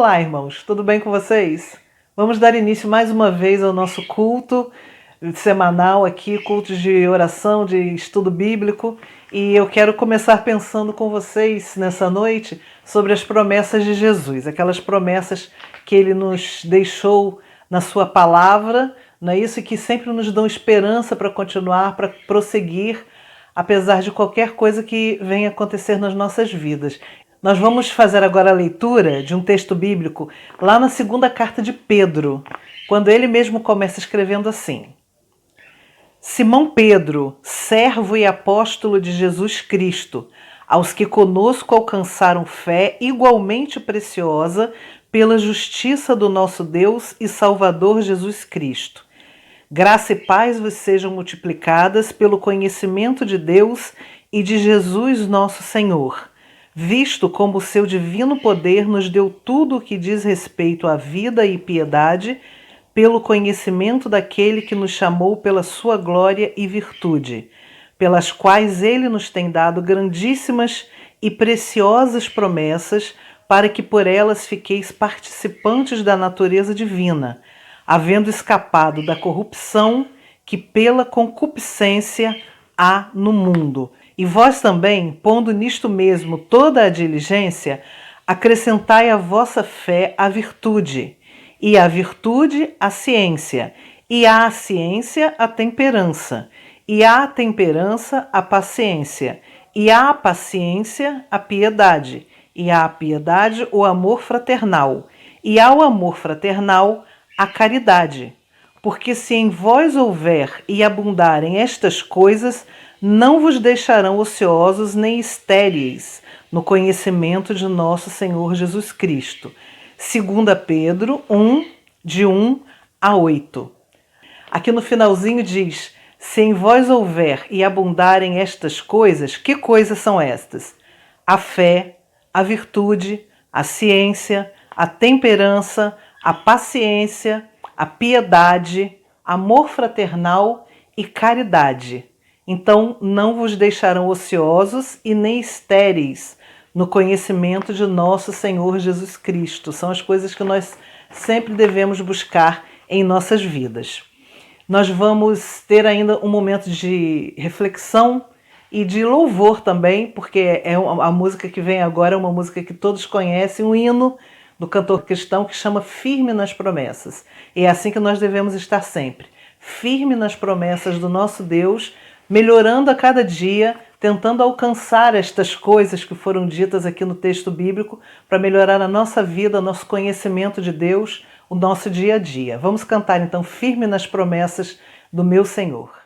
Olá, irmãos, tudo bem com vocês? Vamos dar início mais uma vez ao nosso culto semanal aqui, culto de oração, de estudo bíblico, e eu quero começar pensando com vocês nessa noite sobre as promessas de Jesus, aquelas promessas que ele nos deixou na sua palavra, não é isso? E que sempre nos dão esperança para continuar, para prosseguir, apesar de qualquer coisa que venha acontecer nas nossas vidas. Nós vamos fazer agora a leitura de um texto bíblico lá na segunda carta de Pedro, quando ele mesmo começa escrevendo assim: Simão Pedro, servo e apóstolo de Jesus Cristo, aos que conosco alcançaram fé igualmente preciosa pela justiça do nosso Deus e Salvador Jesus Cristo. Graça e paz vos sejam multiplicadas pelo conhecimento de Deus e de Jesus nosso Senhor, visto como o seu divino poder nos deu tudo o que diz respeito à vida e piedade, pelo conhecimento daquele que nos chamou pela sua glória e virtude, pelas quais ele nos tem dado grandíssimas e preciosas promessas, para que por elas fiqueis participantes da natureza divina, havendo escapado da corrupção que pela concupiscência há no mundo. E vós também, pondo nisto mesmo toda a diligência, acrescentai à vossa fé a virtude, e à virtude a ciência, e à ciência a temperança, e à temperança a paciência, e à paciência a piedade, e à piedade o amor fraternal, e ao amor fraternal a caridade. Porque se em vós houver e abundarem estas coisas, não vos deixarão ociosos nem estéreis no conhecimento de nosso Senhor Jesus Cristo. 2 Pedro 1, de 1 a 8. Aqui no finalzinho diz: se em vós houver e abundarem estas coisas, que coisas são estas? A fé, a virtude, a ciência, a temperança, a paciência, a piedade, amor fraternal e caridade. Então não vos deixarão ociosos e nem estéreis no conhecimento de nosso Senhor Jesus Cristo. São as coisas que nós sempre devemos buscar em nossas vidas. Nós vamos ter ainda um momento de reflexão e de louvor também, porque a música que vem agora é uma música que todos conhecem, um hino do cantor cristão que chama Firme nas Promessas. E é assim que nós devemos estar sempre, firme nas promessas do nosso Deus, melhorando a cada dia, tentando alcançar estas coisas que foram ditas aqui no texto bíblico para melhorar a nossa vida, nosso conhecimento de Deus, o nosso dia a dia. Vamos cantar então Firme nas Promessas do meu Senhor.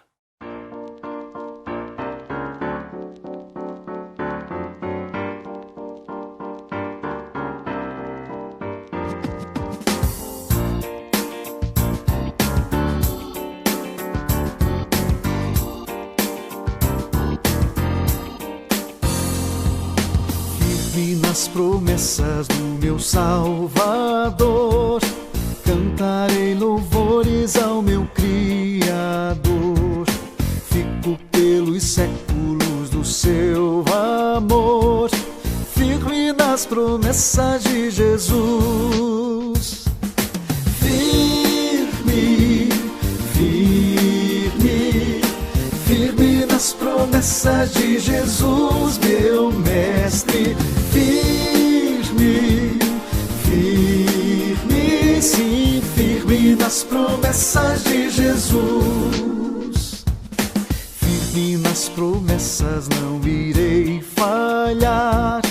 Nas promessas do meu Salvador, cantarei louvores ao meu Criador. Fico pelos séculos do seu amor, firme nas promessas de Jesus. Firme, firme, firme nas promessas de Jesus, meu Mestre. Firme, firme, sim, firme nas promessas de Jesus. Firme nas promessas, não irei falhar,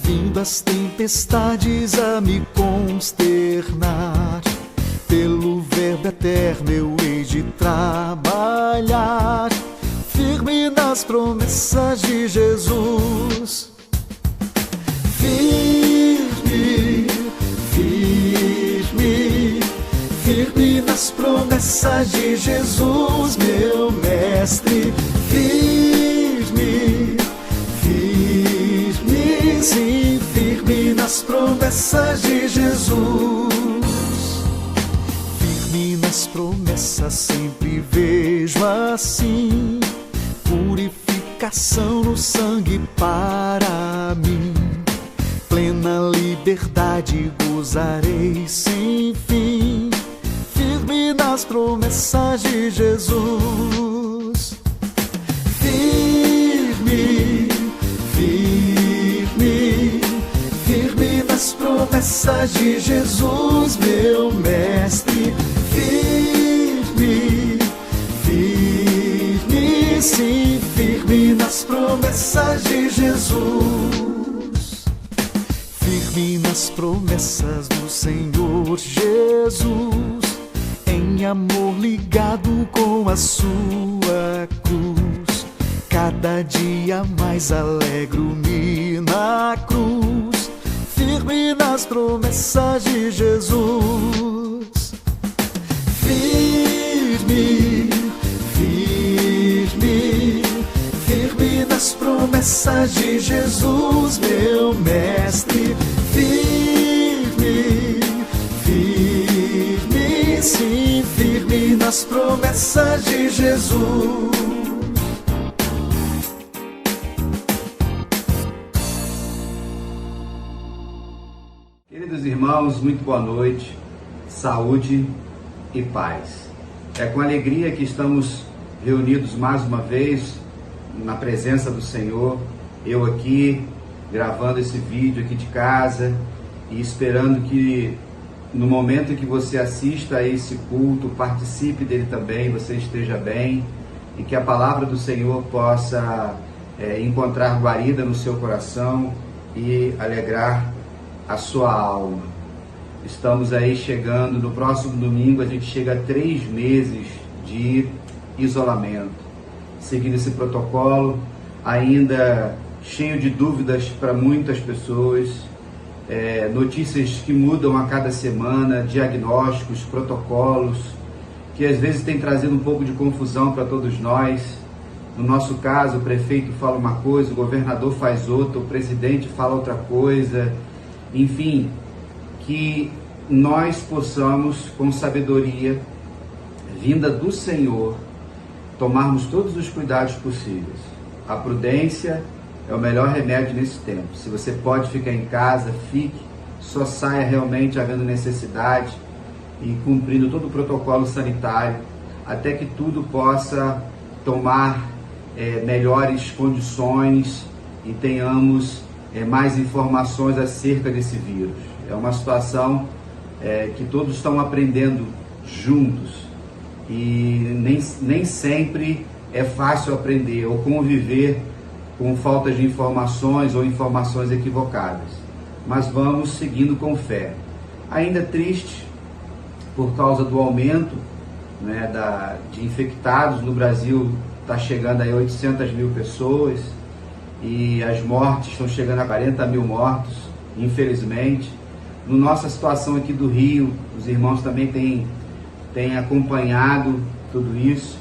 vindo as tempestades a me consternar. Pelo verbo eterno eu hei de trabalhar, firme nas promessas de Jesus. Firme, firme, firme nas promessas de Jesus, meu Mestre. Firme, firme, sim, firme nas promessas de Jesus. Firme nas promessas sempre vejo assim, purificação no sangue para mim. Plena liberdade verdade gozarei sem fim, firme nas promessas de Jesus. Firme, firme, firme nas promessas de Jesus, meu mestre. Firme, firme, sim, firme nas promessas de Jesus. Firme nas promessas do Senhor Jesus, em amor ligado com a sua cruz. Cada dia mais alegro-me na cruz, firme nas promessas de Jesus. Firme, firme, firme nas promessas de Jesus, meu mestre. Firme, firme, sim, firme nas promessas de Jesus. Queridos irmãos, muito boa noite, saúde e paz. É com alegria que estamos reunidos mais uma vez na presença do Senhor, eu aqui gravando esse vídeo aqui de casa e esperando que no momento em que você assista a esse culto, participe dele também, você esteja bem e que a palavra do Senhor possa encontrar guarida no seu coração e alegrar a sua alma. Estamos aí chegando, no próximo domingo a gente chega a 3 meses de isolamento, seguindo esse protocolo, ainda cheio de dúvidas para muitas pessoas, notícias que mudam a cada semana, diagnósticos, protocolos, que às vezes tem trazido um pouco de confusão para todos nós. No nosso caso, o prefeito fala uma coisa, o governador faz outra, o presidente fala outra coisa. Enfim, que nós possamos, com sabedoria vinda do Senhor, tomarmos todos os cuidados possíveis. A prudência é o melhor remédio nesse tempo. Se você pode ficar em casa, fique, só saia realmente havendo necessidade e cumprindo todo o protocolo sanitário, até que tudo possa tomar melhores condições e tenhamos mais informações acerca desse vírus. É uma situação que todos estão aprendendo juntos e nem sempre é fácil aprender ou conviver com falta de informações ou informações equivocadas, mas vamos seguindo com fé. Ainda triste por causa do aumento, de infectados no Brasil, está chegando aí 800 mil pessoas, e as mortes estão chegando a 40 mil mortos, infelizmente. Na nossa situação aqui do Rio, os irmãos também têm acompanhado tudo isso.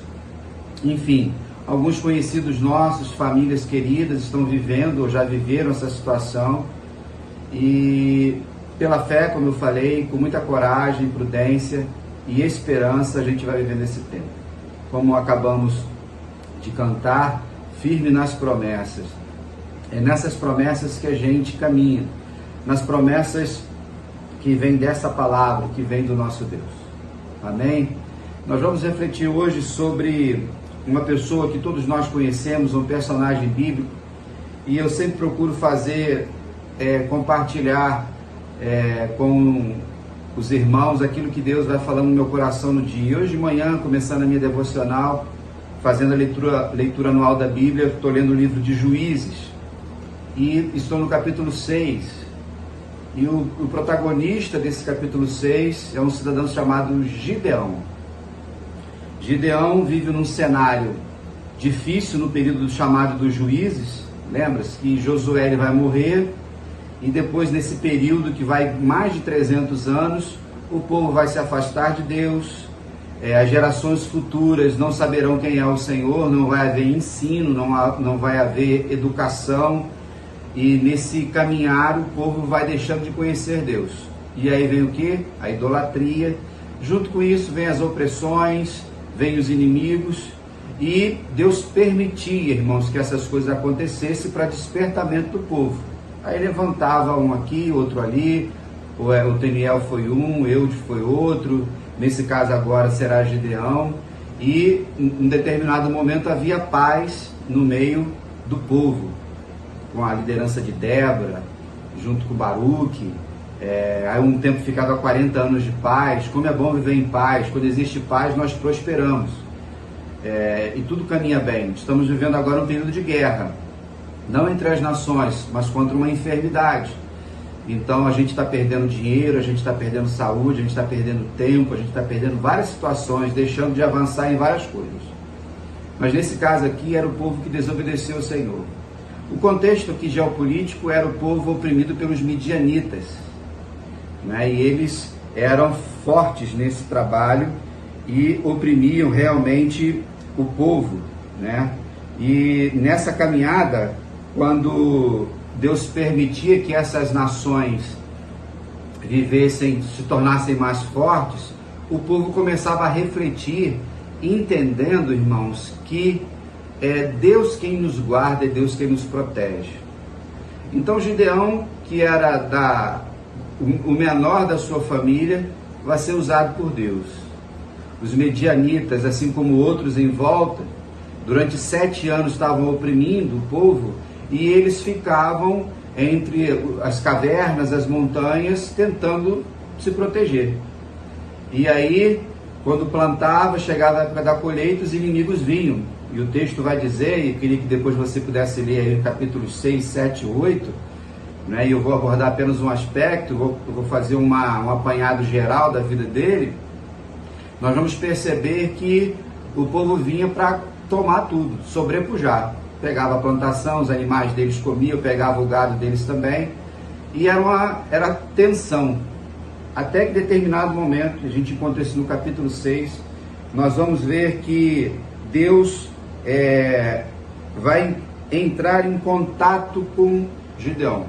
Enfim, alguns conhecidos nossos, famílias queridas, estão vivendo ou já viveram essa situação. E pela fé, como eu falei, com muita coragem, prudência e esperança, a gente vai vivendo esse tempo. Como acabamos de cantar, firme nas promessas. É nessas promessas que a gente caminha, nas promessas que vêm dessa palavra, que vem do nosso Deus. Amém? Nós vamos refletir hoje sobre uma pessoa que todos nós conhecemos, um personagem bíblico, e eu sempre procuro compartilhar com os irmãos aquilo que Deus vai falando no meu coração no dia. Hoje de manhã, começando a minha devocional, fazendo a leitura anual da Bíblia, estou lendo o livro de Juízes, e estou no capítulo 6, e o protagonista desse capítulo 6 é um cidadão chamado Gideão. Gideão vive num cenário difícil no período chamado dos juízes. Lembra-se que Josué ele vai morrer, e depois nesse período que vai mais de 300 anos, o povo vai se afastar de Deus, as gerações futuras não saberão quem é o Senhor, não vai haver ensino, não vai haver educação, e nesse caminhar o povo vai deixando de conhecer Deus. E aí vem o que? A idolatria. Junto com isso vem as opressões, vem os inimigos, e Deus permitia, irmãos, que essas coisas acontecessem para despertamento do povo. Aí levantava um aqui, outro ali, o Teniel foi um, Eude foi outro, nesse caso agora será Gideão, e em determinado momento havia paz no meio do povo, com a liderança de Débora, junto com Baruque. Aí um tempo ficava 40 anos de paz. Como é bom viver em paz. Quando existe paz, nós prosperamos. E tudo caminha bem. Estamos vivendo agora um período de guerra. Não entre as nações, mas contra uma enfermidade. Então a gente está perdendo dinheiro, a gente está perdendo saúde, a gente está perdendo tempo, a gente está perdendo várias situações, deixando de avançar em várias coisas. Mas nesse caso aqui era o povo que desobedeceu ao Senhor. O contexto aqui geopolítico era o povo oprimido pelos midianitas, né? E eles eram fortes nesse trabalho e oprimiam realmente o povo, né? E nessa caminhada, quando Deus permitia que essas nações vivessem, se tornassem mais fortes, o povo começava a refletir, entendendo, irmãos, que é Deus quem nos guarda, é Deus quem nos protege. Então Gideão, que era o menor da sua família, vai ser usado por Deus. Os medianitas, assim como outros em volta, durante 7 anos estavam oprimindo o povo, e eles ficavam entre as cavernas, as montanhas, tentando se proteger. E aí, quando plantava, chegava a época da colheita, os inimigos vinham. E o texto vai dizer, e queria que depois você pudesse ler aí capítulos 6, 7 e 8, né? E eu vou abordar apenas um aspecto, eu vou fazer um apanhado geral da vida dele. Nós vamos perceber que o povo vinha para tomar tudo, sobrepujar. Pegava a plantação, os animais deles comiam, pegava o gado deles também, e era tensão. Até que em determinado momento, a gente encontra isso no capítulo 6, nós vamos ver que Deus vai entrar em contato com Gideão.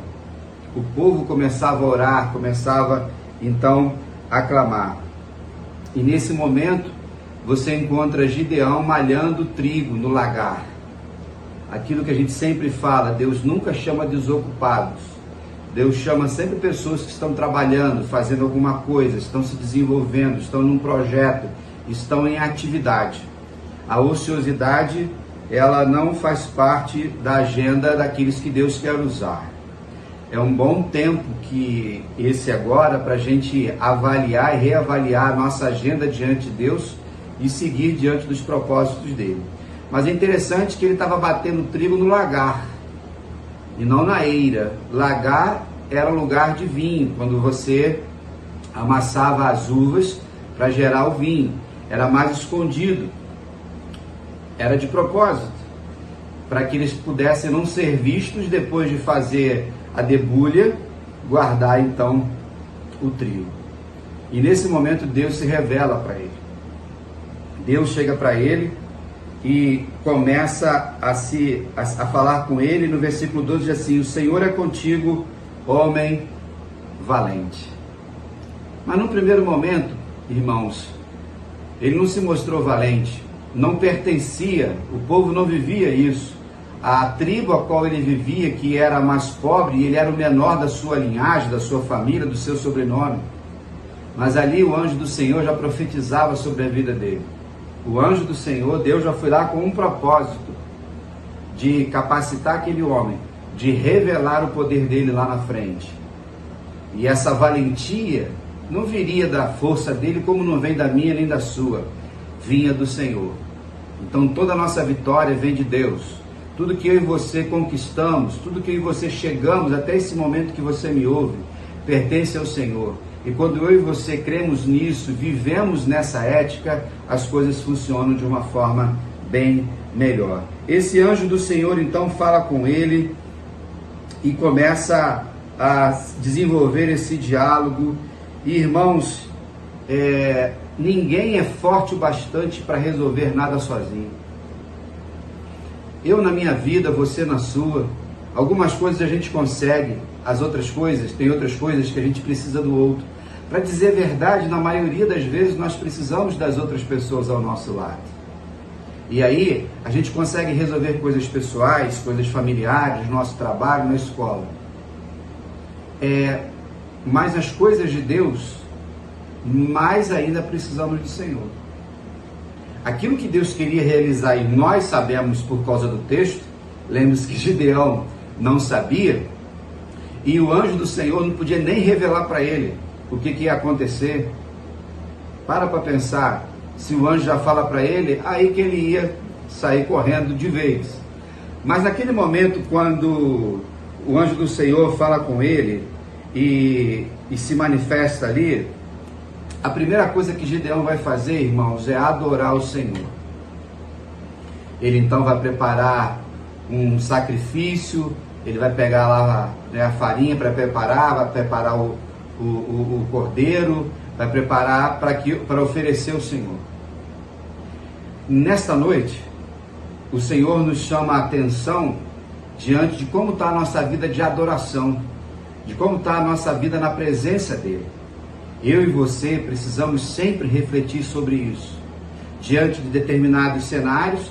O povo começava a orar, começava então a clamar. E nesse momento você encontra Gideão malhando trigo no lagar. Aquilo que a gente sempre fala, Deus nunca chama desocupados. Deus chama sempre pessoas que estão trabalhando, fazendo alguma coisa, estão se desenvolvendo, estão num projeto, estão em atividade. A ociosidade, ela não faz parte da agenda daqueles que Deus quer usar. É um bom tempo que esse agora para a gente avaliar e reavaliar a nossa agenda diante de Deus e seguir diante dos propósitos dele. Mas é interessante que ele estava batendo trigo no lagar e não na eira. Lagar era lugar de vinho, quando você amassava as uvas para gerar o vinho. Era mais escondido. Era de propósito, para que eles pudessem não ser vistos depois de fazer a debulha, guardar então o trigo. E nesse momento Deus se revela para ele. Deus chega para ele e começa a falar com ele. No versículo 12 diz assim: o Senhor é contigo, homem valente. Mas no primeiro momento, irmãos, ele não se mostrou valente, não pertencia, o povo não vivia isso. A tribo a qual ele vivia, que era a mais pobre, ele era o menor da sua linhagem, da sua família, do seu sobrenome. Mas ali o anjo do Senhor já profetizava sobre a vida dele. O anjo do Senhor, Deus já foi lá com um propósito, de capacitar aquele homem, de revelar o poder dele lá na frente. E essa valentia não viria da força dele, como não vem da minha nem da sua, vinha do Senhor. Então toda a nossa vitória vem de Deus. Tudo que eu e você conquistamos, tudo que eu e você chegamos até esse momento que você me ouve, pertence ao Senhor. E quando eu e você cremos nisso, vivemos nessa ética, as coisas funcionam de uma forma bem melhor. Esse anjo do Senhor então fala com ele e começa a desenvolver esse diálogo. E irmãos, ninguém é forte o bastante para resolver nada sozinho. Eu na minha vida, você na sua. Algumas coisas a gente consegue, as outras coisas, tem outras coisas que a gente precisa do outro. Para dizer a verdade, na maioria das vezes nós precisamos das outras pessoas ao nosso lado. E aí a gente consegue resolver coisas pessoais, coisas familiares, nosso trabalho, na escola. mas as coisas de Deus, mais ainda precisamos do Senhor. Aquilo que Deus queria realizar, e nós sabemos por causa do texto, lembre-se que Gideão não sabia, e o anjo do Senhor não podia nem revelar para ele o que ia acontecer. Para pensar, se o anjo já fala para ele, aí que ele ia sair correndo de vez. Mas naquele momento, quando o anjo do Senhor fala com ele e se manifesta ali, a primeira coisa que Gideão vai fazer, irmãos, é adorar o Senhor. Ele então vai preparar um sacrifício, ele vai pegar lá, né, a farinha para preparar, vai preparar o cordeiro, vai preparar para oferecer ao Senhor. Nesta noite, o Senhor nos chama a atenção diante de como está a nossa vida de adoração, de como está a nossa vida na presença dEle. Eu e você precisamos sempre refletir sobre isso. Diante de determinados cenários,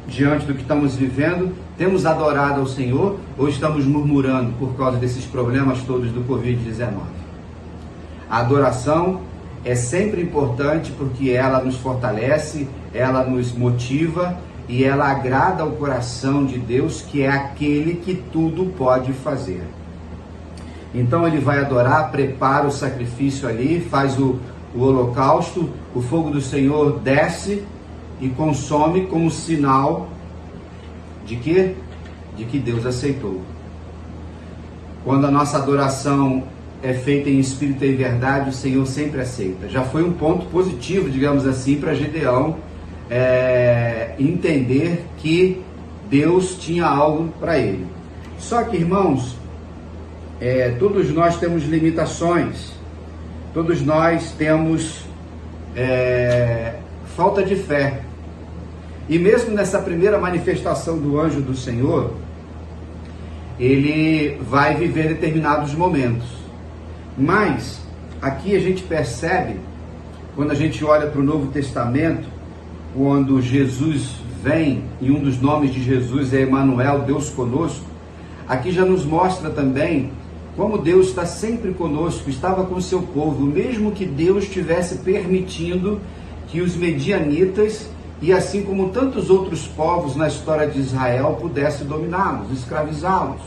diante do que estamos vivendo, temos adorado ao Senhor ou estamos murmurando por causa desses problemas todos do Covid-19? A adoração é sempre importante porque ela nos fortalece, ela nos motiva e ela agrada ao coração de Deus, que é aquele que tudo pode fazer. Então ele vai adorar, prepara o sacrifício ali, faz o holocausto, o fogo do Senhor desce e consome como sinal de quê? De que Deus aceitou. Quando a nossa adoração é feita em espírito e em verdade, o Senhor sempre aceita. Já foi um ponto positivo, digamos assim, para Gideão entender que Deus tinha algo para ele. Só que, irmãos, todos nós temos limitações, todos nós temos falta de fé. E mesmo nessa primeira manifestação do anjo do Senhor, ele vai viver determinados momentos. Mas aqui a gente percebe, quando a gente olha para o Novo Testamento, quando Jesus vem, e um dos nomes de Jesus é Emanuel, Deus conosco, aqui já nos mostra também como Deus está sempre conosco, estava com o seu povo, mesmo que Deus estivesse permitindo que os medianitas, e assim como tantos outros povos na história de Israel, pudessem dominá-los, escravizá-los.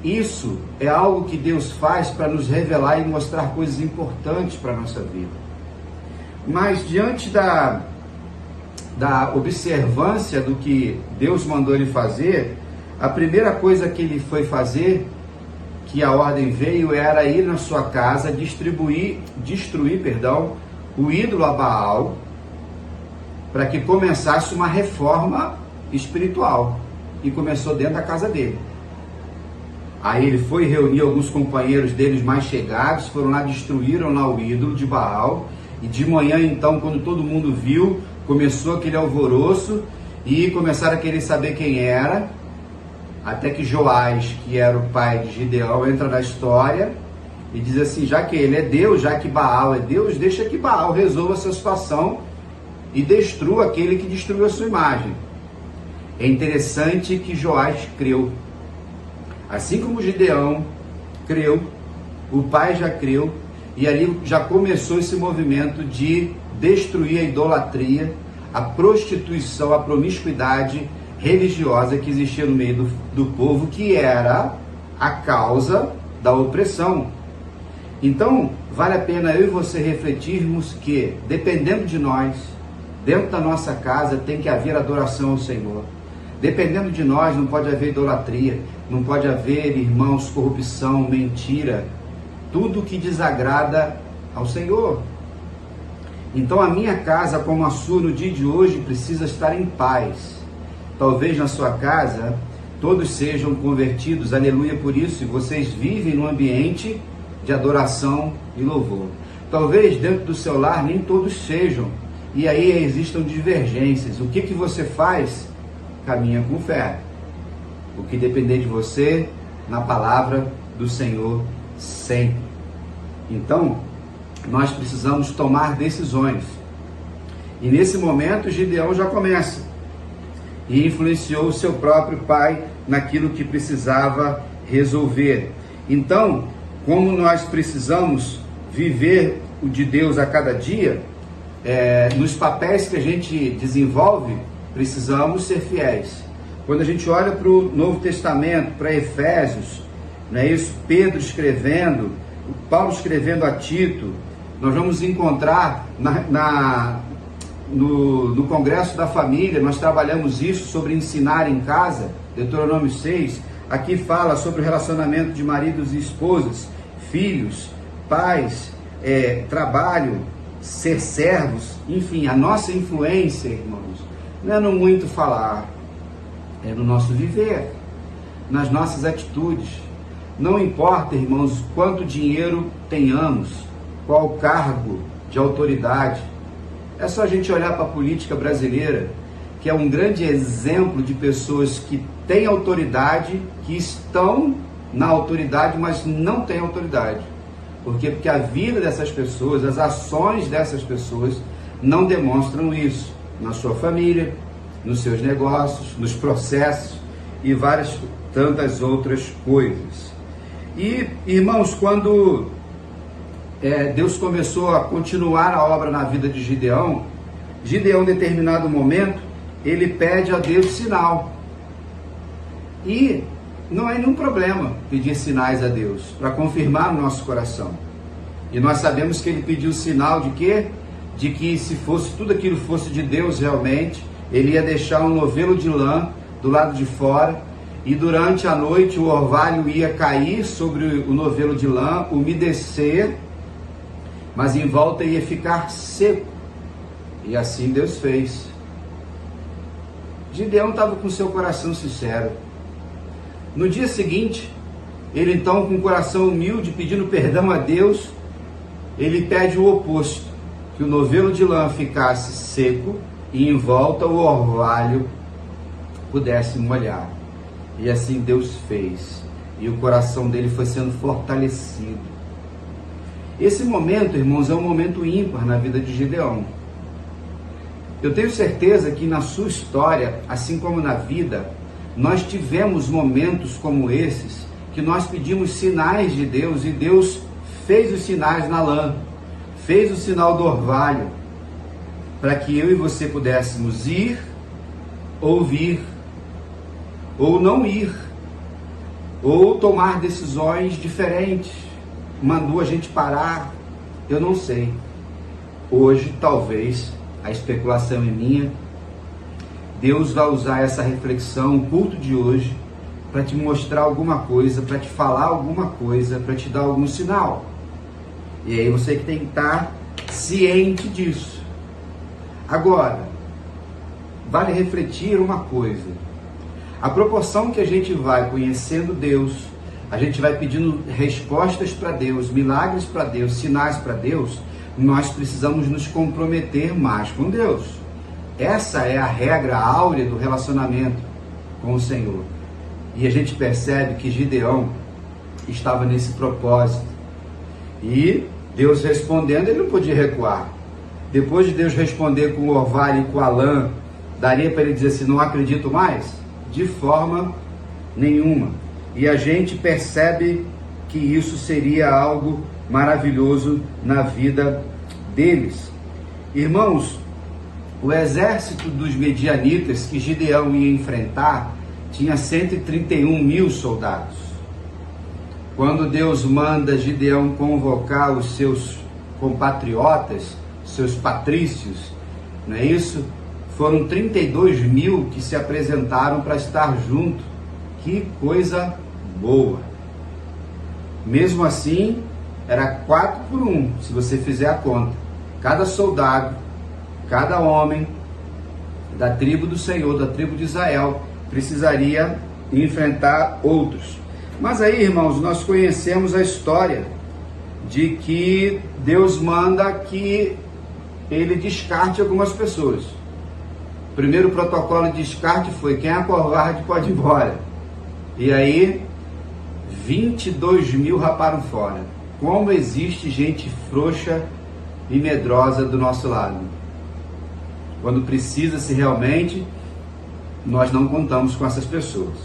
Isso é algo que Deus faz para nos revelar e mostrar coisas importantes para a nossa vida. Mas diante da observância do que Deus mandou ele fazer, a primeira coisa que ele foi fazer, que a ordem veio, era ir na sua casa, destruir o ídolo a Baal, para que começasse uma reforma espiritual. E começou dentro da casa dele. Aí ele foi reunir alguns companheiros deles mais chegados, foram lá, destruíram lá o ídolo de Baal, e de manhã então, quando todo mundo viu, começou aquele alvoroço, e começaram a querer saber quem era, até que Joás, que era o pai de Gideão, entra na história, e diz assim, já que ele é Deus, já que Baal é Deus, deixa que Baal resolva essa situação, e destrua aquele que destruiu a sua imagem. É interessante que Joás creu. Assim como Gideão creu, o pai já creu, e ali já começou esse movimento de destruir a idolatria, a prostituição, a promiscuidade religiosa que existia no meio do povo, que era a causa da opressão. Então, vale a pena eu e você refletirmos que, dependendo de nós, dentro da nossa casa tem que haver adoração ao Senhor. Dependendo de nós, não pode haver idolatria, não pode haver, irmãos, corrupção, mentira, tudo que desagrada ao Senhor. Então a minha casa, como a sua, no dia de hoje, precisa estar em paz. Talvez na sua casa todos sejam convertidos, aleluia por isso, e vocês vivem num ambiente de adoração e louvor. Talvez dentro do seu lar nem todos sejam, e aí existam divergências. O que você faz? Caminha com fé. O que depender de você, na palavra do Senhor, sempre. Então, nós precisamos tomar decisões. E nesse momento, Gideão já começa. E influenciou o seu próprio pai naquilo que precisava resolver. Então, como nós precisamos viver o de Deus a cada dia, nos papéis que a gente desenvolve, precisamos ser fiéis. Quando a gente olha para o Novo Testamento, para Efésios, não é isso? Pedro escrevendo, Paulo escrevendo a Tito, nós vamos encontrar no Congresso da Família, nós trabalhamos isso sobre ensinar em casa, Deuteronômio 6, aqui fala sobre o relacionamento de maridos e esposas, filhos, pais, trabalho, ser servos, enfim, a nossa influência, irmãos, não é no muito falar, é no nosso viver, nas nossas atitudes. Não importa, irmãos, quanto dinheiro tenhamos, qual cargo de autoridade, é só a gente olhar para a política brasileira, que é um grande exemplo de pessoas que têm autoridade, que estão na autoridade, mas não têm autoridade. Por quê? Porque a vida dessas pessoas, as ações dessas pessoas não demonstram isso na sua família, nos seus negócios, nos processos e várias tantas outras coisas. E, irmãos, quando Deus começou a continuar a obra na vida de Gideão, em determinado momento, ele pede a Deus sinal. E não é nenhum problema pedir sinais a Deus, para confirmar o nosso coração. E nós sabemos que ele pediu sinal de quê? De que se fosse tudo aquilo fosse de Deus realmente, ele ia deixar um novelo de lã do lado de fora, e durante a noite o orvalho ia cair sobre o novelo de lã, umedecer, mas em volta ia ficar seco. E assim Deus fez. Gideão estava com seu coração sincero. No dia seguinte, ele então, com o coração humilde, pedindo perdão a Deus, ele pede o oposto, que o novelo de lã ficasse seco e em volta o orvalho pudesse molhar. E assim Deus fez, e o coração dele foi sendo fortalecido. Esse momento, irmãos, é um momento ímpar na vida de Gideão. Eu tenho certeza que na sua história, assim como na vida, nós tivemos momentos como esses, que nós pedimos sinais de Deus, e Deus fez os sinais na lã, fez o sinal do orvalho, para que eu e você pudéssemos ir, ouvir, ou não ir, ou tomar decisões diferentes. Mandou a gente parar, eu não sei. Hoje, talvez, a especulação é minha, Deus vai usar essa reflexão, o culto de hoje, para te mostrar alguma coisa, para te falar alguma coisa, para te dar algum sinal. E aí você que tem que estar ciente disso. Agora, vale refletir uma coisa. A proporção que a gente vai conhecendo Deus, a gente vai pedindo respostas para Deus, milagres para Deus, sinais para Deus, nós precisamos nos comprometer mais com Deus. Essa é a regra áurea do relacionamento com o Senhor. E a gente percebe que Gideão estava nesse propósito. E Deus respondendo, ele não podia recuar. Depois de Deus responder com o orvalho e com a lã, daria para ele dizer assim, não acredito mais? De forma nenhuma. E a gente percebe que isso seria algo maravilhoso na vida deles. Irmãos, o exército dos medianitas que Gideão ia enfrentar tinha 131 mil soldados. Quando Deus manda Gideão convocar os seus compatriotas, seus patrícios, não é isso? Foram 32 mil que se apresentaram para estar junto. Que coisa boa! Mesmo assim, era 4 por 1, se você fizer a conta. Cada soldado, cada homem da tribo do Senhor, da tribo de Israel, precisaria enfrentar outros. Mas aí, irmãos, nós conhecemos a história de que Deus manda que ele descarte algumas pessoas. O primeiro protocolo de descarte foi: quem é covarde pode ir embora. E aí, 22 mil raparam fora. Como existe gente frouxa e medrosa do nosso lado. Quando precisa-se realmente, nós não contamos com essas pessoas.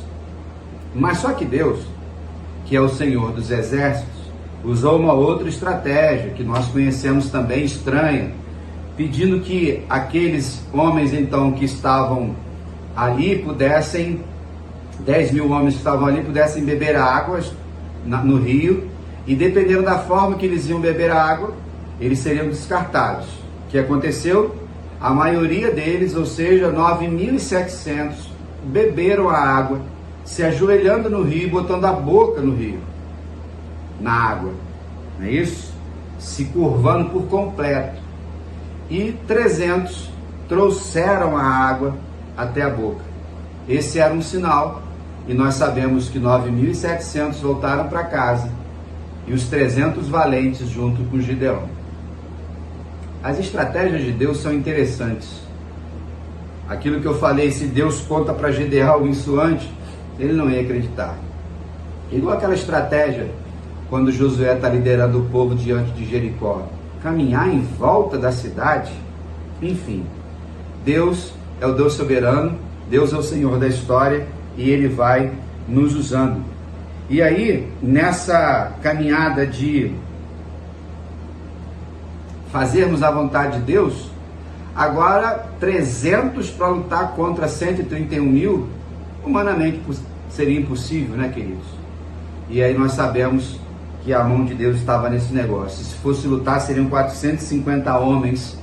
Mas só que Deus, que é o Senhor dos Exércitos, usou uma outra estratégia que nós conhecemos também estranha, pedindo que aqueles homens então que estavam ali pudessem, 10 mil homens que estavam ali pudessem beber águas no rio, e dependendo da forma que eles iam beber a água, eles seriam descartados. O que aconteceu? A maioria deles, ou seja, 9.700, beberam a água, se ajoelhando no rio, botando a boca no rio, na água, não é isso? Se curvando por completo. E 300 trouxeram a água até a boca. Esse era um sinal, e nós sabemos que 9.700 voltaram para casa, e os 300 valentes junto com Gideão. As estratégias de Deus são interessantes. Aquilo que eu falei, se Deus conta para Gideão isso antes, ele não ia acreditar. Igual aquela estratégia quando Josué está liderando o povo diante de Jericó, caminhar em volta da cidade. Enfim, Deus é o Deus soberano, Deus é o Senhor da história, e Ele vai nos usando. E aí, nessa caminhada de fazermos a vontade de Deus, agora 300 para lutar contra 131 mil, humanamente seria impossível, né, queridos? E aí nós sabemos que a mão de Deus estava nesse negócio. Se fosse lutar, seriam 450 homens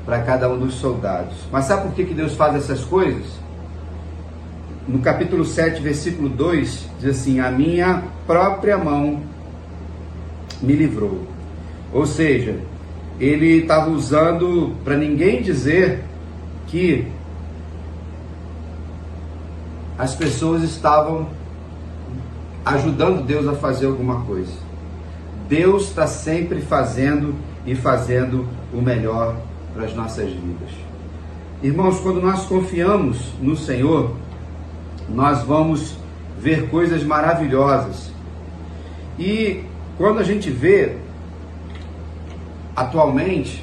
para cada um dos soldados. Mas sabe por que Deus faz essas coisas? No capítulo 7, versículo 2, diz assim: a minha própria mão me livrou. Ou seja, ele estava usando para ninguém dizer que as pessoas estavam ajudando Deus a fazer alguma coisa. Deus está sempre fazendo e fazendo o melhor para as nossas vidas. Irmãos, quando nós confiamos no Senhor, nós vamos ver coisas maravilhosas. E quando a gente vê, atualmente,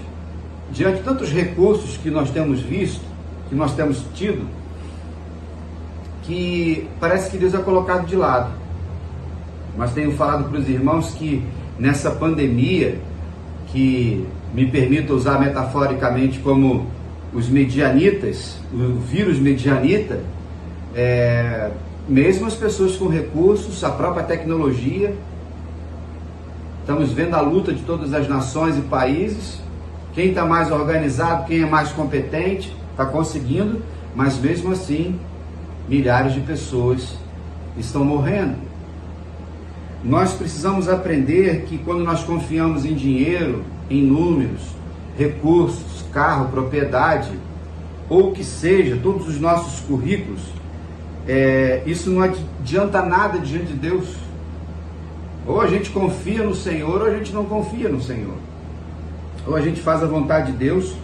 diante de tantos recursos que nós temos visto, que nós temos tido, que parece que Deus é colocado de lado. Mas tenho falado para os irmãos que nessa pandemia, que me permito usar metaforicamente como os medianitas, o vírus medianita, mesmo as pessoas com recursos, a própria tecnologia, estamos vendo a luta de todas as nações e países, quem está mais organizado, quem é mais competente, está conseguindo, mas mesmo assim, milhares de pessoas estão morrendo. Nós precisamos aprender que quando nós confiamos em dinheiro, em números, recursos, carro, propriedade, ou o que seja, todos os nossos currículos, isso não adianta nada diante de Deus. Ou a gente confia no Senhor, ou a gente não confia no Senhor. Ou a gente faz a vontade de Deus,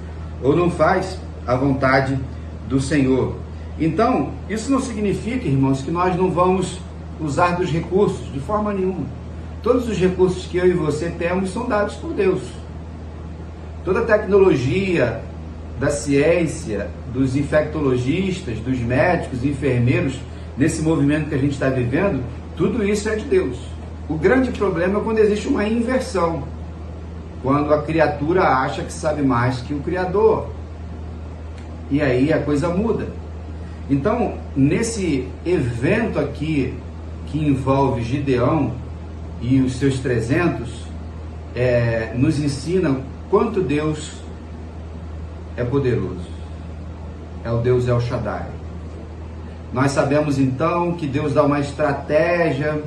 ou não faz a vontade do Senhor. Então, isso não significa, irmãos, que nós não vamos usar dos recursos, de forma nenhuma. Todos os recursos que eu e você temos são dados por Deus. Toda a tecnologia da ciência, dos infectologistas, dos médicos, enfermeiros, nesse movimento que a gente está vivendo, tudo isso é de Deus. O grande problema é quando existe uma inversão, quando a criatura acha que sabe mais que o Criador. E aí a coisa muda. Então, nesse evento aqui, que envolve Gideão e os seus 300, nos ensina quanto Deus é poderoso. É o Deus El Shaddai. Nós sabemos então que Deus dá uma estratégia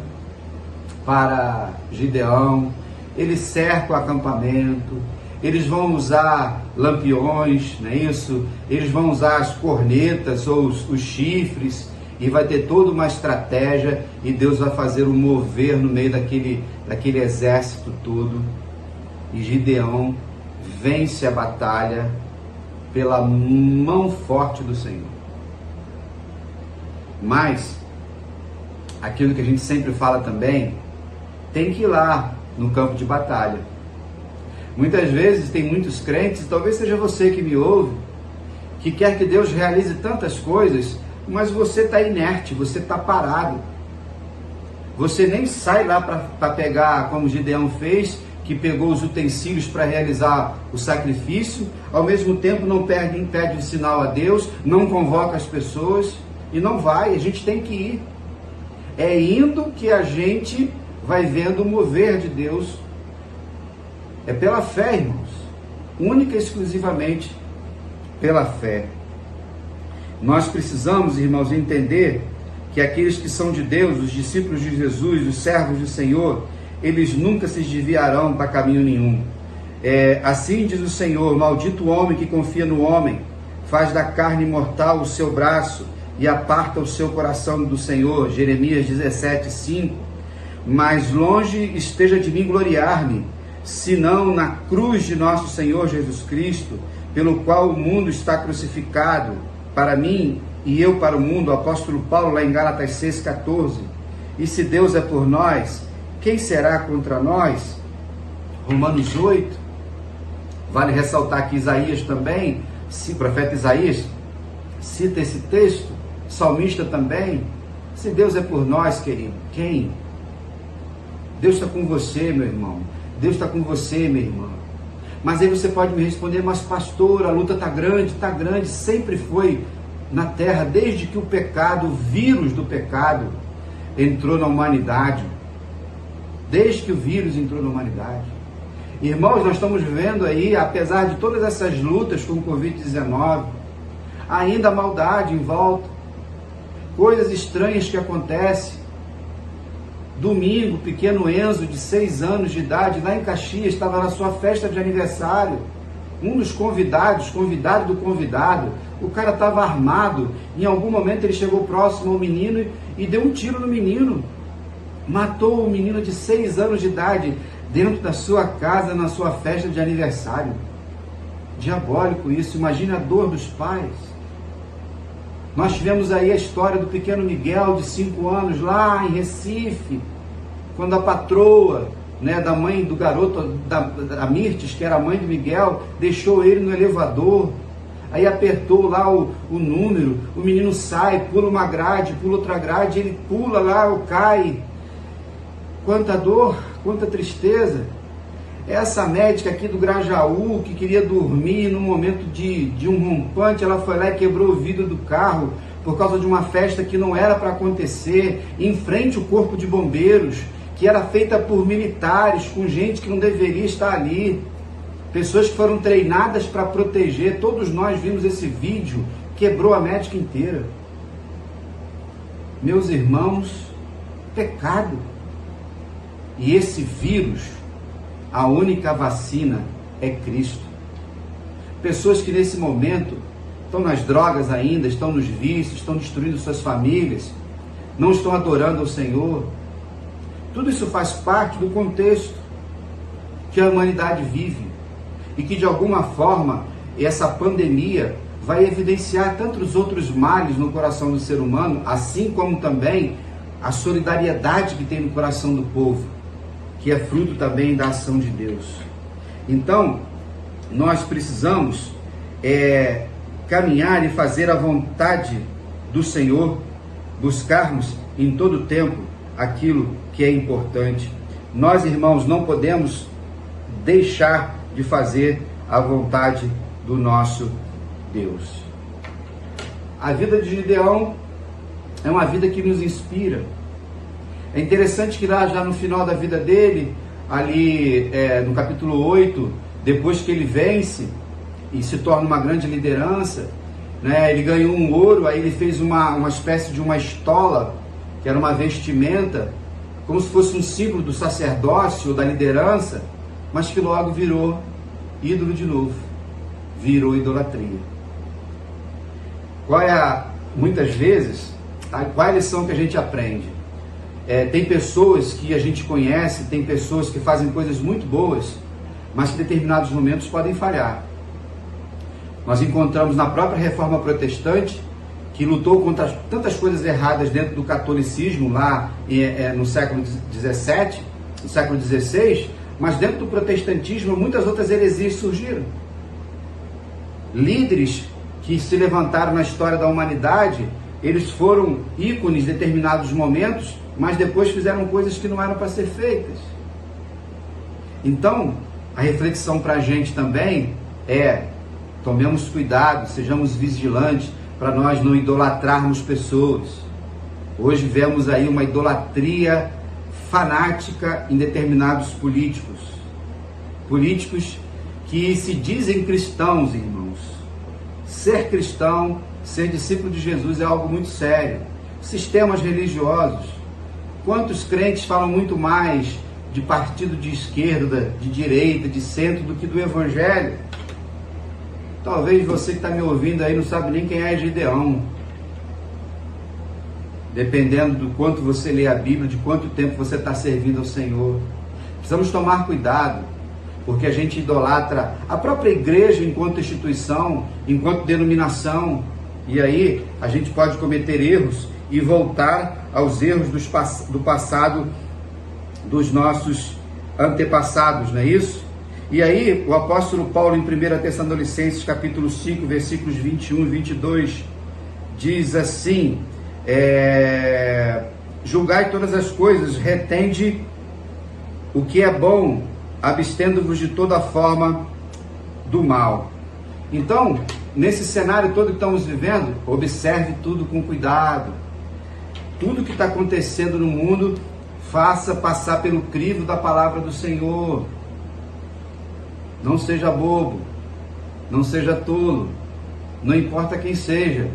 para Gideão. Eles cercam o acampamento, eles vão usar lampiões, não é isso? Eles vão usar as cornetas ou os chifres, e vai ter toda uma estratégia, e Deus vai fazer um mover no meio daquele exército todo, e Gideão vence a batalha pela mão forte do Senhor. Mas, aquilo que a gente sempre fala também, tem que ir lá no campo de batalha. Muitas vezes tem muitos crentes, talvez seja você que me ouve, que quer que Deus realize tantas coisas, mas você está inerte, você está parado. Você nem sai lá para pegar, como Gideão fez, que pegou os utensílios para realizar o sacrifício, ao mesmo tempo não impede o sinal a Deus, não convoca as pessoas e não vai. A gente tem que ir. É indo que a gente vai vendo o mover de Deus. É pela fé, irmãos. Única e exclusivamente pela fé. Nós precisamos, irmãos, entender que aqueles que são de Deus, os discípulos de Jesus, os servos do Senhor, eles nunca se desviarão para caminho nenhum. Assim diz o Senhor: maldito o homem que confia no homem, faz da carne mortal o seu braço e aparta o seu coração do Senhor. Jeremias 17:5. Mas longe esteja de mim gloriar-me, senão na cruz de nosso Senhor Jesus Cristo, pelo qual o mundo está crucificado para mim e eu para o mundo. O apóstolo Paulo, lá em Gálatas 6,14. E se Deus é por nós, quem será contra nós? Romanos 8. Vale ressaltar que Isaías também, o profeta Isaías, cita esse texto, o salmista também. Se Deus é por nós, querido, quem? Deus está com você, meu irmão. Deus está com você, minha irmã. Mas aí você pode me responder: mas pastor, a luta está grande, sempre foi na terra, desde que o pecado, o vírus do pecado entrou na humanidade. Desde que o vírus entrou na humanidade. Irmãos, nós estamos vivendo aí, apesar de todas essas lutas com o Covid-19, ainda a maldade em volta, coisas estranhas que acontecem. Domingo, pequeno Enzo, de 6 anos de idade, lá em Caxias, estava na sua festa de aniversário. Um dos convidados, convidado do convidado, o cara estava armado. Em algum momento ele chegou próximo ao menino e deu um tiro no menino. Matou o menino de 6 anos de idade dentro da sua casa, na sua festa de aniversário. Diabólico isso, imagine a dor dos pais. Nós tivemos aí a história do pequeno Miguel, de 5 anos, lá em Recife, quando a patroa, da mãe do garoto, da Mirtes, que era a mãe do Miguel, deixou ele no elevador, aí apertou lá o número, o menino sai, pula uma grade, pula outra grade, ele pula lá, cai. Quanta dor, quanta tristeza. Essa médica aqui do Grajaú, que queria dormir no momento de um rompante, ela foi lá e quebrou o vidro do carro por causa de uma festa que não era para acontecer, em frente ao corpo de bombeiros, que era feita por militares, com gente que não deveria estar ali, pessoas que foram treinadas para proteger. Todos nós vimos esse vídeo, quebrou a médica inteira. Meus irmãos, pecado. E esse vírus, a única vacina é Cristo. Pessoas que nesse momento estão nas drogas ainda, estão nos vícios, estão destruindo suas famílias, não estão adorando ao Senhor. Tudo isso faz parte do contexto que a humanidade vive e que de alguma forma essa pandemia vai evidenciar tantos outros males no coração do ser humano, assim como também a solidariedade que tem no coração do povo, que é fruto também da ação de Deus. Então, nós precisamos caminhar e fazer a vontade do Senhor, buscarmos em todo tempo aquilo que é importante. Nós, irmãos, não podemos deixar de fazer a vontade do nosso Deus. A vida de Gideão é uma vida que nos inspira. É interessante que lá já no final da vida dele, ali no capítulo 8, depois que ele vence e se torna uma grande liderança, ele ganhou um ouro, aí ele fez uma espécie de uma estola, que era uma vestimenta, como se fosse um símbolo do sacerdócio ou da liderança, mas que logo virou ídolo de novo, virou idolatria. Muitas vezes, qual é a lição que a gente aprende? Tem pessoas que a gente conhece, tem pessoas que fazem coisas muito boas, mas que em determinados momentos podem falhar. Nós encontramos na própria Reforma Protestante, que lutou contra tantas coisas erradas dentro do catolicismo, lá no século XVII, no século XVI, mas dentro do protestantismo muitas outras heresias surgiram. Líderes que se levantaram na história da humanidade eles foram ícones em determinados momentos, mas depois fizeram coisas que não eram para ser feitas. Então, a reflexão para a gente também é: tomemos cuidado, sejamos vigilantes para nós não idolatrarmos pessoas. Hoje vemos aí uma idolatria fanática em determinados políticos. Políticos que se dizem cristãos, irmãos. Ser cristão, ser discípulo de Jesus é algo muito sério. Sistemas religiosos. Quantos crentes falam muito mais de partido de esquerda, de direita, de centro, do que do evangelho? Talvez você que está me ouvindo aí não sabe nem quem é Gideão. Dependendo do quanto você lê a Bíblia, de quanto tempo você está servindo ao Senhor. Precisamos tomar cuidado, porque a gente idolatra a própria igreja enquanto instituição, enquanto denominação, e aí a gente pode cometer erros e voltar aos erros do passado dos nossos antepassados, não é isso? E aí o apóstolo Paulo, em 1 Tessalonicenses capítulo 5, versículos 21 e 22, diz assim: julgai todas as coisas, retende o que é bom, abstendo-vos de toda forma do mal. Então, nesse cenário todo que estamos vivendo, observe tudo com cuidado. Tudo que está acontecendo no mundo, faça passar pelo crivo da palavra do Senhor. Não seja bobo, não seja tolo, não importa quem seja.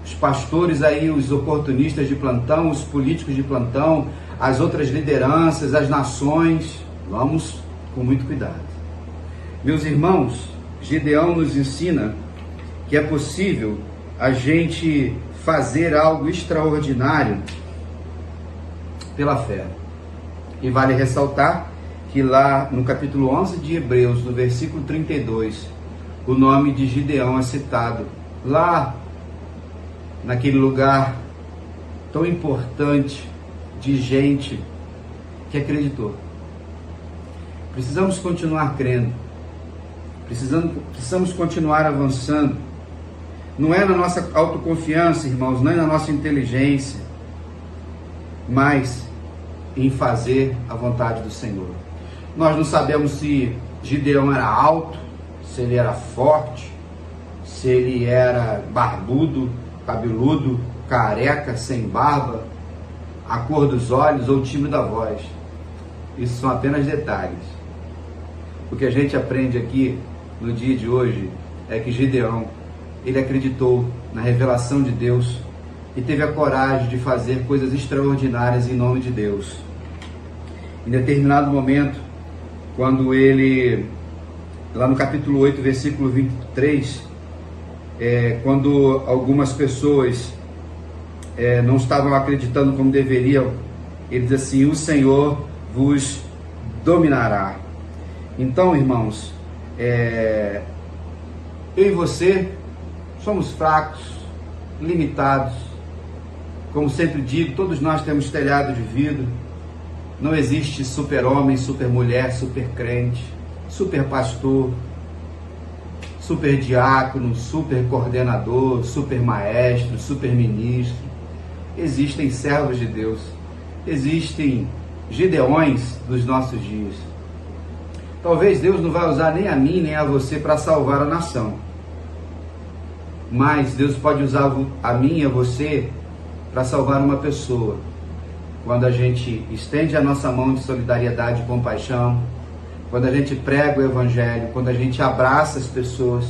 Os pastores aí, os oportunistas de plantão, os políticos de plantão, as outras lideranças, as nações, vamos com muito cuidado. Meus irmãos, Gideão nos ensina que é possível a gente fazer algo extraordinário pela fé. E vale ressaltar que lá no capítulo 11 de Hebreus, no versículo 32, o nome de Gideão é citado. Lá, naquele lugar tão importante de gente que acreditou. Precisamos continuar crendo. Precisamos continuar avançando. Não é na nossa autoconfiança, irmãos, não é na nossa inteligência, mas em fazer a vontade do Senhor. Nós não sabemos se Gideão era alto, se ele era forte, se ele era barbudo, cabeludo, careca, sem barba, a cor dos olhos ou o timbre da voz. Isso são apenas detalhes. O que a gente aprende aqui no dia de hoje é que Gideão, ele acreditou na revelação de Deus e teve a coragem de fazer coisas extraordinárias em nome de Deus. Em determinado momento, quando ele, lá no capítulo 8, versículo 23, quando algumas pessoas não estavam acreditando como deveriam, ele diz assim: o Senhor vos dominará. Então, irmãos, eu e você somos fracos, limitados. Como sempre digo, todos nós temos telhado de vidro. Não existe super-homem, super-mulher, super-crente, super-pastor, super-diácono, super-coordenador, super-maestro, super-ministro. Existem servos de Deus, existem Gideões dos nossos dias. Talvez Deus não vai usar nem a mim, nem a você para salvar a nação. Mas Deus pode usar a mim e a você para salvar uma pessoa. Quando a gente estende a nossa mão de solidariedade e compaixão, quando a gente prega o Evangelho, quando a gente abraça as pessoas,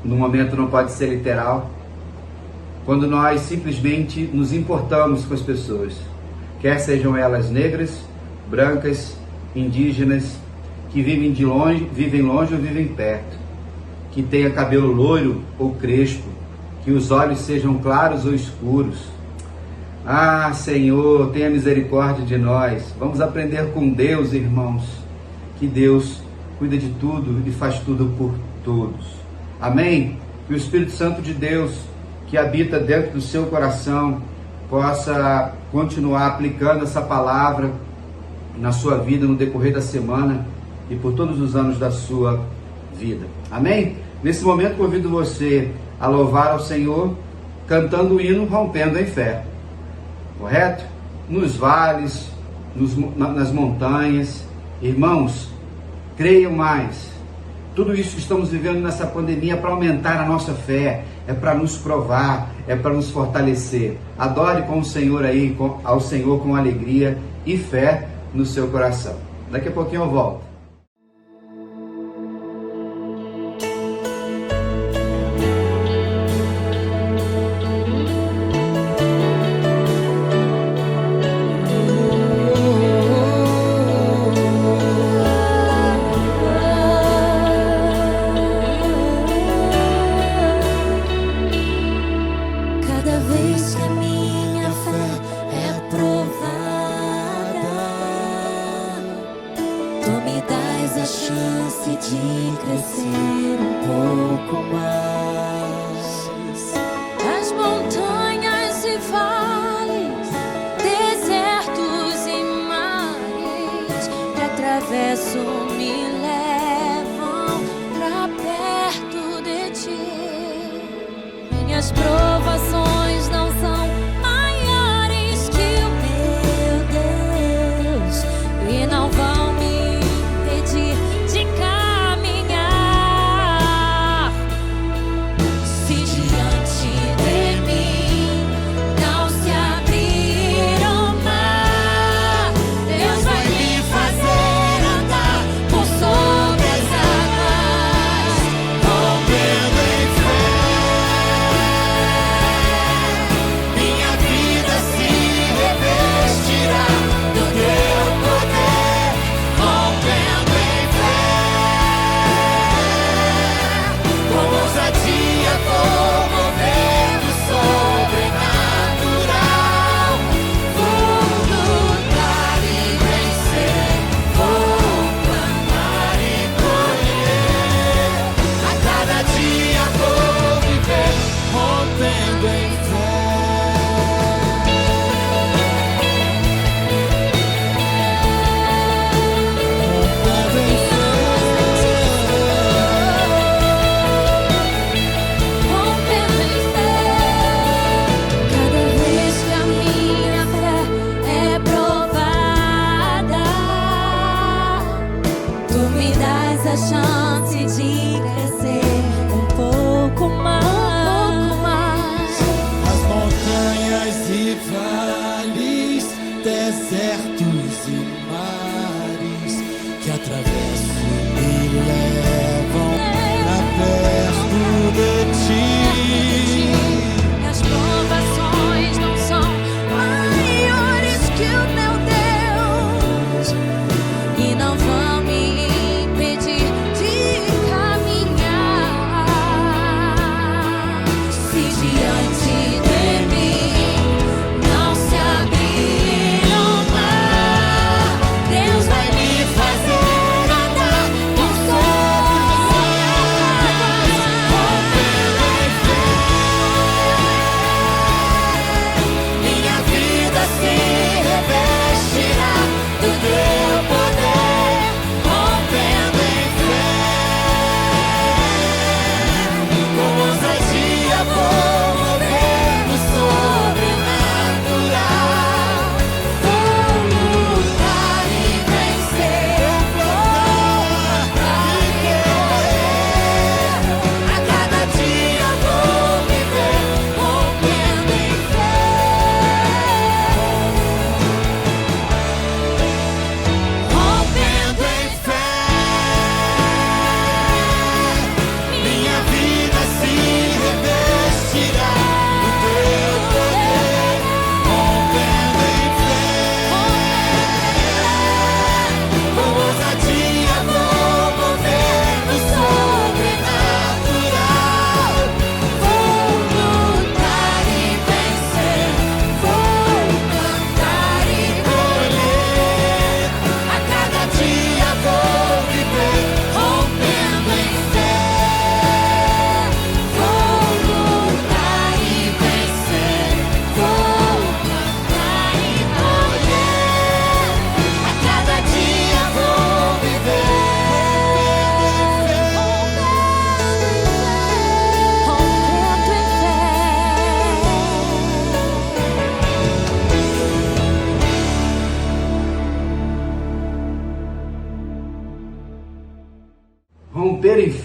no momento não pode ser literal, quando nós simplesmente nos importamos com as pessoas, quer sejam elas negras, brancas, indígenas, que vivem longe ou vivem perto, que tenha cabelo loiro ou crespo, que os olhos sejam claros ou escuros. Ah, Senhor, tenha misericórdia de nós. Vamos aprender com Deus, irmãos, que Deus cuida de tudo e faz tudo por todos. Amém? Que o Espírito Santo de Deus, que habita dentro do seu coração, possa continuar aplicando essa palavra na sua vida no decorrer da semana e por todos os anos da sua vida. Amém? Nesse momento convido você a louvar ao Senhor cantando o hino Rompendo em Fé. Correto? Nos vales, nas montanhas. Irmãos, creiam mais. Tudo isso que estamos vivendo nessa pandemia é para aumentar a nossa fé, é para nos provar, é para nos fortalecer. Adore com o Senhor aí, ao Senhor com alegria e fé no seu coração. Daqui a pouquinho eu volto. Cada vez que a minha fé é provada, tu me dás a chance de crescer um pouco mais. As montanhas e vales, desertos e mares que atravesso me levam pra perto de ti. Minhas provações não são maiores que o meu Deus e não vão me impedir de caminhar.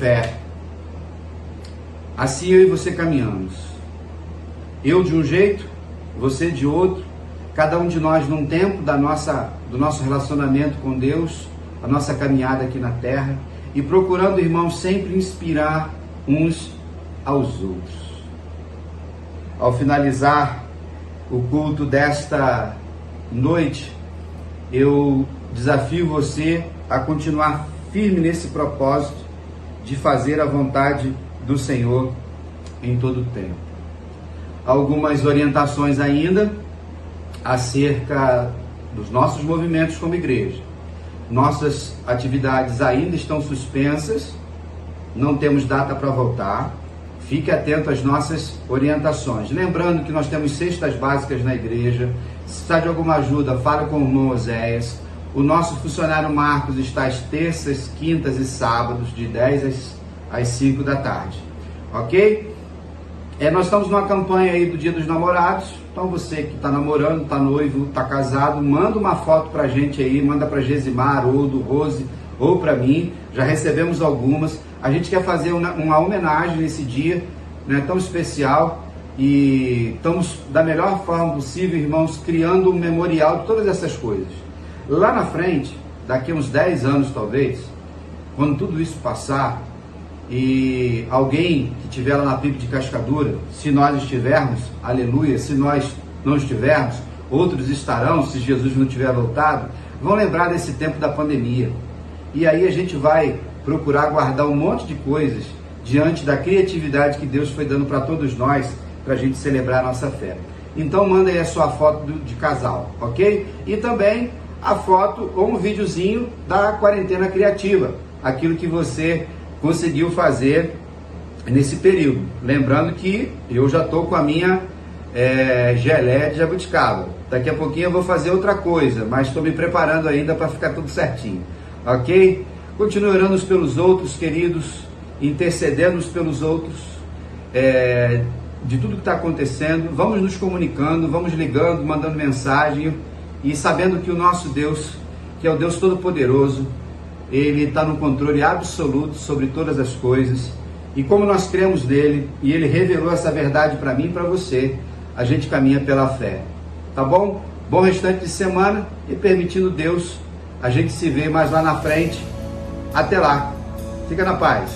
fé. Assim eu e você caminhamos. Eu de um jeito, você de outro, cada um de nós num tempo do nosso relacionamento com Deus, a nossa caminhada aqui na terra, e procurando, irmãos, sempre inspirar uns aos outros. Ao finalizar o culto desta noite, eu desafio você a continuar firme nesse propósito de fazer a vontade do Senhor em todo o tempo. Algumas orientações ainda acerca dos nossos movimentos como igreja. Nossas atividades ainda estão suspensas, não temos data para voltar. Fique atento às nossas orientações. Lembrando que nós temos cestas básicas na igreja. Se precisar de alguma ajuda, fala com o irmão Oséias. O nosso funcionário Marcos está às terças, quintas e sábados, de 10 às 5 da tarde. Ok? Nós estamos numa campanha aí do Dia dos Namorados. Então você que está namorando, está noivo, está casado, manda uma foto pra gente aí, manda pra Gesimar, ou do Rose, ou para mim. Já recebemos algumas. A gente quer fazer uma homenagem nesse dia, né, tão especial, e estamos da melhor forma possível, irmãos, criando um memorial de todas essas coisas. Lá na frente, daqui a uns 10 anos talvez, quando tudo isso passar, e alguém que estiver lá na Pipa de Cascadura, se nós estivermos, aleluia, se nós não estivermos, outros estarão, se Jesus não tiver voltado, vão lembrar desse tempo da pandemia. E aí a gente vai procurar guardar um monte de coisas diante da criatividade que Deus foi dando para todos nós, para a gente celebrar a nossa fé. Então manda aí a sua foto de casal, ok? E também a foto ou um videozinho da quarentena criativa, aquilo que você conseguiu fazer nesse período. Lembrando que eu já estou com a minha geleia de jabuticaba. Daqui a pouquinho eu vou fazer outra coisa, mas estou me preparando ainda para ficar tudo certinho, ok? Continue orando pelos outros, queridos, intercedendo pelos outros, de tudo que está acontecendo. Vamos nos comunicando, vamos ligando, mandando mensagem, e sabendo que o nosso Deus, que é o Deus Todo-Poderoso, Ele está no controle absoluto sobre todas as coisas. E como nós cremos nele, e Ele revelou essa verdade para mim e para você, a gente caminha pela fé. Tá bom? Bom restante de semana, e permitindo Deus, a gente se vê mais lá na frente. Até lá. Fica na paz.